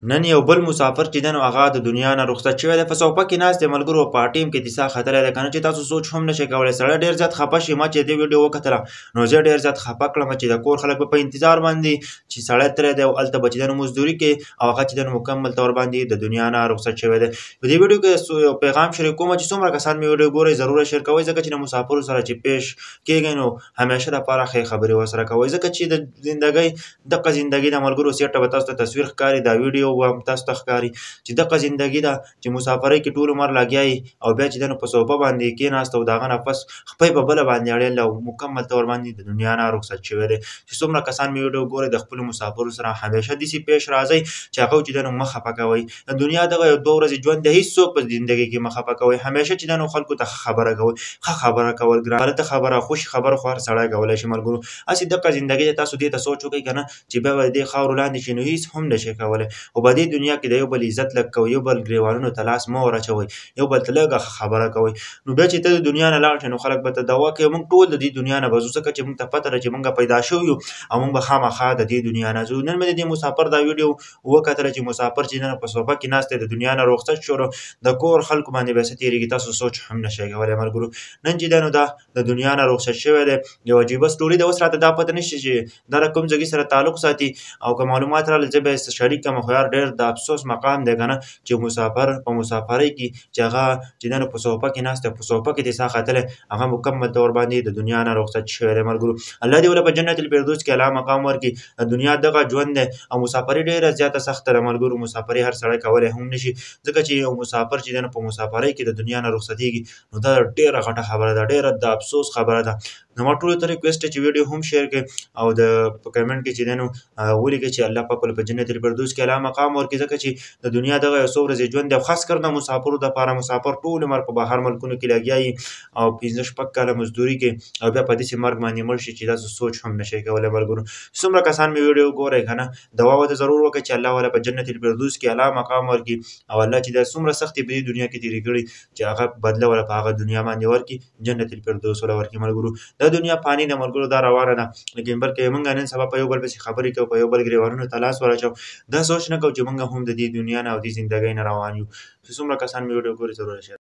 نن یو بل مسافر چې دی نو هغه د دنیا نه رخصت شوی دی په صوفه کې ناست دی ملګرو په ټیم کې کیسه ختلی دی که نه چې تاسو سوچ هم نشئ کولی سړی ډېر زیات خفه شي ما چې دې ویډیو وکتله نو زه ډېر زیات خفه کړم چې د کور خلک به په انتظار باندې چې سړی تللی دی او هلته به چې دی نو مزدوري کوي او هغه چې دی نو مکمل طور باندې د دنیا نه رخصت شوی دی په دې ویډیو کې یو پیغام شریک کوم چې څومره کسان مې ویډیو ګورئ ضروره شیر کوئ ځکه چې د مسافرو سره چې پیش کېږئ نو همیشه دپاره ښې خبرې ورسره کوئ ځکه چې د زندګۍ دغه زندګي د ملګرو سیټه به تاسو ته تصویر ښکاري دا ویډیو به هم تاسو ته ښکاري چې دغه زندګي ده چې مسافرۍ کې ټول عمر لګیا یي او بیا چې دی نو په صوفه باندې کېناست او د هغه نفس خپۍ په بله باندې اړېل او مکمل طور باندې د دنیا نه رخصت شوی دی چې څومره کسان مې ویډیو ګورئ د خپلو مسافرو سره همیشه داسې پیش راځئ چې هغه چې دی نو مه خفه کوئ د دنیا دغه یو 2 ورځې ژوند دی هېڅوک په زندګۍ کې مه خفه کوئ همیشه چې دی نو خلکو ته ښه خبره کوئ ښه خبره کول ګران غلطه خبره خوشي خبره خو هر سړی کولی شي ملګرو هسې دغه زندګۍ ته تاسو دې ته سوچ وکئ که نه چې بیا به د دې خاورو لاندې شئ نو هېڅ هم نشئ کولی خو په دې دنیا کې د یو بل عزت لږ کوئ یو بل ګریوانونو ته لاس مه ور اچوئ یو بل ته لږه ښه خبره کوئ نو بیا چې ته د دنیا نه لاړ شې نو خلک به ته دعوا کوي موږ ټول د دې دنیا نه به ځو ځکه چې موږ ته پته ده چې موږ پیدا شوي یو او موږ به خامخا د دې دنیا نه ځو نن مې د دې مسافر دا ویډیو وکتله چې مسافر چې نن په صوفه کې ناست دی د دنیا نه رخصت شو د کور خلکو باندې به څه تېرېږي تاسو سوچ هم نشئ کولی ملګرو نن چې دی نو دا د دنیا نه رخصت شوی دی یو عجیبه سټوري ده اوس راته دا پته نشته چې دا له کوم ځایګي سره تعلق ساتي او که معلومات راغلل زه به یې شریک کړم خو یار ډېر د افسوس مقام دی که نه چې مسافر په مسافرۍ کې چې هغه چې دی نو په صوفه کې ناست دی په صوفه کې دې ساه ختلی هغه مکمل طور باندې د دنیا نه رخصت شوی دی ملګرو الله دې ولې په جنت الفردوس کې اعلی مقام ورکړي د دنیا دغه ژوند دی او مسافري ډېره زیاته سخته ده ملګرو مسافري هر سړی کولی هم نشي ځکه چې یو مسافر چې دی نو په مسافرۍ کې د دنیا نه رخصتېږي نو دا ډېره غټه خبره ده ډېره د افسوس خبره ده زما ټولو ته ریکویسټ دی چې ویډیو هم شیر کړئ او د په کمنټ کې چې دی نو ولیکئ چې الله پاک ولې په جنت الفردوس کې اعلی مقام ورکړي ځکه چې د دنیا دغه یو څو ورځې ژوند دی او خاص کر د مسافرو دپاره مسافر ټول عمر په بهر ملکونو کې لګیا یي او 15 کاله مزدوري کوي او بیا په داسې مرګ باندې مړ شي چې تاسو سوچ هم نشئ کولی ملګرو څومره کسان مې ویډیو ګورئ که نه دعا ورته ضرور وکړئ چې الله والا په جنت الفردوس کې اعلی مقام ورکړي او الله چې دا څومره سختې په دې دنیا کې تېرې کړي چې هغه بدله والا په هغه دنیا باندې ورکړي جنت الفردوس والا ورکړي ملګرو دا دنیا فاني ده ملګرو دا روانه ده لیکن بلکې موږ نن سبا په یو بل پسې خبرې کوو په یو بل ګریوانونو ته لاس ور اچوو دا سوچ نه کوو چې موږ هم د دې دنیا نه او دې زندګۍ نه روان یو چې څومره کسان مې ویډیو ګوري ضرور شیر